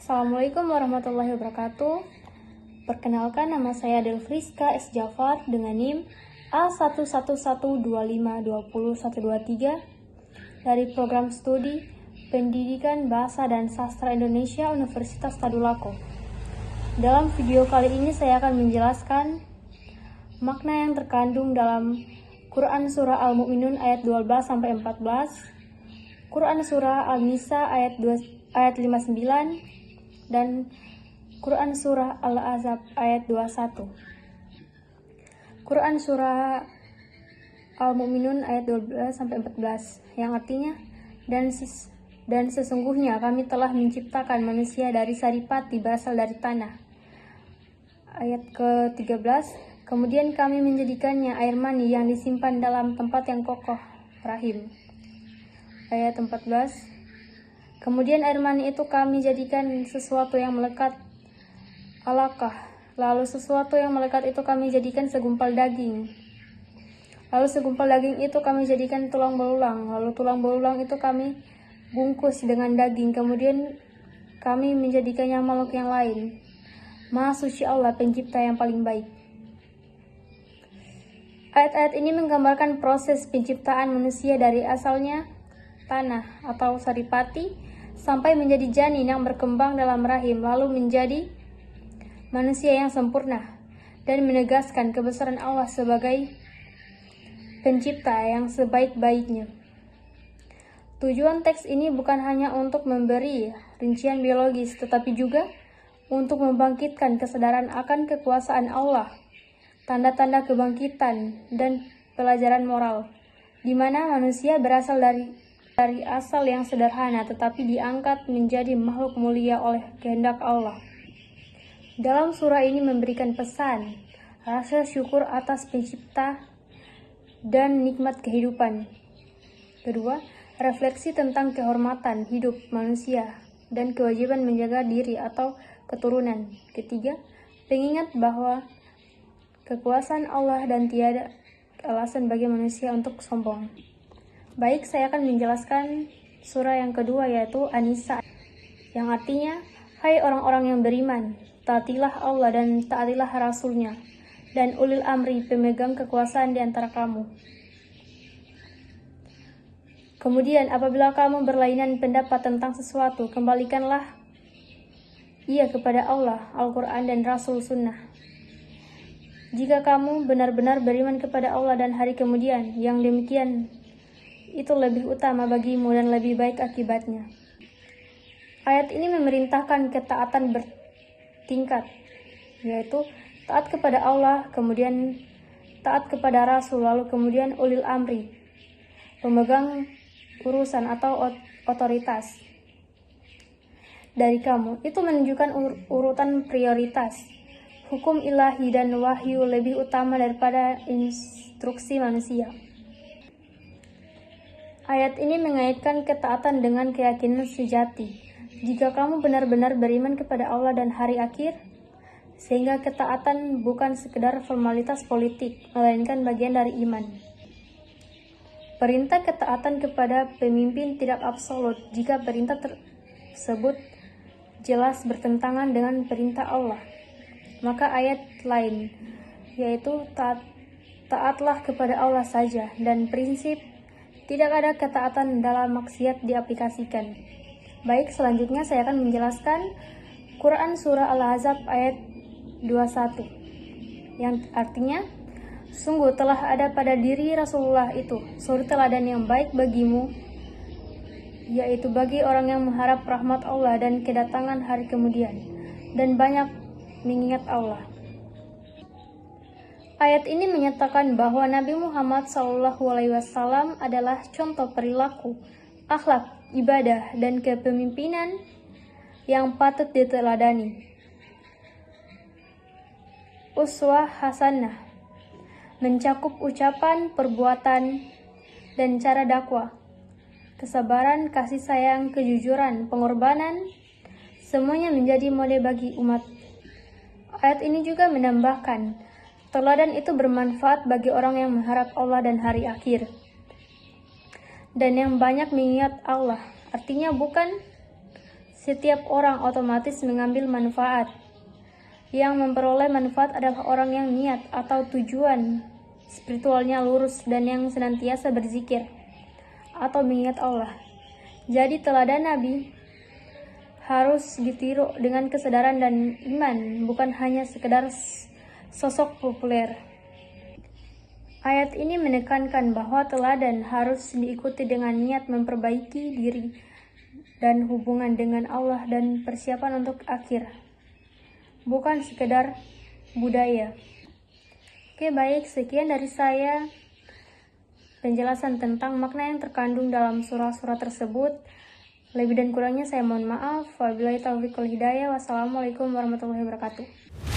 Assalamualaikum warahmatullahi wabarakatuh. Perkenalkan, nama saya Delfriska S. Jafar dengan NIM A11125202123 dari Program Studi Pendidikan Bahasa dan Sastra Indonesia Universitas Tadulako. Dalam video kali ini saya akan menjelaskan makna yang terkandung dalam Quran Surah Al-Mu'minun ayat 12-14, Quran Surah Al-Nisa ayat 59, dan Quran Surah Al-Ahzab ayat 21. Quran Surah Al-Mu'minun ayat 12-14 yang artinya, dan sesungguhnya kami telah menciptakan manusia dari saripati berasal dari tanah. Ayat ke-13, kemudian kami menjadikannya air mani yang disimpan dalam tempat yang kokoh, rahim. Ayat 14, kemudian air mani itu kami jadikan sesuatu yang melekat, alaqah. Lalu sesuatu yang melekat itu kami jadikan segumpal daging. Lalu segumpal daging itu kami jadikan tulang belulang. Lalu tulang belulang itu kami bungkus dengan daging. Kemudian kami menjadikannya makhluk yang lain. Maha suci Allah, pencipta yang paling baik. Ayat-ayat ini menggambarkan proses penciptaan manusia dari asalnya tanah atau saripati sampai menjadi janin yang berkembang dalam rahim, lalu menjadi manusia yang sempurna, dan menegaskan kebesaran Allah sebagai pencipta yang sebaik-baiknya. Tujuan teks ini bukan hanya untuk memberi rincian biologis, tetapi juga untuk membangkitkan kesadaran akan kekuasaan Allah, tanda-tanda kebangkitan, dan pelajaran moral, di mana manusia berasal dari asal yang sederhana tetapi diangkat menjadi makhluk mulia oleh kehendak Allah. Dalam surah ini memberikan pesan rasa syukur atas pencipta dan nikmat kehidupan. Kedua, refleksi tentang kehormatan hidup manusia dan kewajiban menjaga diri atau keturunan. Ketiga, pengingat bahwa kekuasaan Allah dan tiada alasan bagi manusia untuk sombong. Baik, saya akan menjelaskan surah yang kedua, yaitu An-Nisa, yang artinya, hai orang-orang yang beriman, taatilah Allah dan taatilah Rasul-Nya, dan ulil amri, pemegang kekuasaan di antara kamu. Kemudian, apabila kamu berlainan pendapat tentang sesuatu, kembalikanlah ia kepada Allah, Al-Quran, dan Rasul Sunnah. Jika kamu benar-benar beriman kepada Allah dan hari kemudian, yang demikian itu lebih utama bagimu dan lebih baik akibatnya. Ayat ini memerintahkan ketaatan bertingkat, yaitu taat kepada Allah, kemudian taat kepada Rasul, lalu kemudian ulil amri, pemegang urusan atau otoritas dari kamu. Itu menunjukkan urutan prioritas. Hukum ilahi dan wahyu lebih utama daripada instruksi manusia. Ayat ini mengaitkan ketaatan dengan keyakinan sejati. Jika kamu benar-benar beriman kepada Allah dan hari akhir, sehingga ketaatan bukan sekedar formalitas politik, melainkan bagian dari iman. Perintah ketaatan kepada pemimpin tidak absolut jika perintah tersebut jelas bertentangan dengan perintah Allah. Maka ayat lain, yaitu taatlah kepada Allah saja, dan prinsip tidak ada ketaatan dalam maksiat diaplikasikan. Baik, selanjutnya saya akan menjelaskan Quran Surah Al-Ahzab ayat 21, yang artinya, sungguh telah ada pada diri Rasulullah itu suri teladan yang baik bagimu, yaitu bagi orang yang mengharap rahmat Allah dan kedatangan hari kemudian, dan banyak mengingat Allah. Ayat ini menyatakan bahwa Nabi Muhammad SAW adalah contoh perilaku, akhlak, ibadah, dan kepemimpinan yang patut diteladani. Uswah hasanah mencakup ucapan, perbuatan, dan cara dakwah, kesabaran, kasih sayang, kejujuran, pengorbanan, semuanya menjadi model bagi umat. Ayat ini juga menambahkan, teladan itu bermanfaat bagi orang yang mengharap Allah dan hari akhir, dan yang banyak mengingat Allah. Artinya bukan setiap orang otomatis mengambil manfaat. Yang memperoleh manfaat adalah orang yang niat atau tujuan spiritualnya lurus dan yang senantiasa berzikir atau mengingat Allah. Jadi teladan Nabi harus ditiru dengan kesadaran dan iman, bukan hanya sekedar sosok populer. Ayat ini menekankan bahwa teladan harus diikuti dengan niat memperbaiki diri dan hubungan dengan Allah dan persiapan untuk akhir, bukan sekedar budaya. Oke, baik, sekian dari saya penjelasan tentang makna yang terkandung dalam surah-surah tersebut. Lebih dan kurangnya saya mohon maaf. Wabillahi taufiq wal hidayah. Wassalamualaikum warahmatullahi wabarakatuh.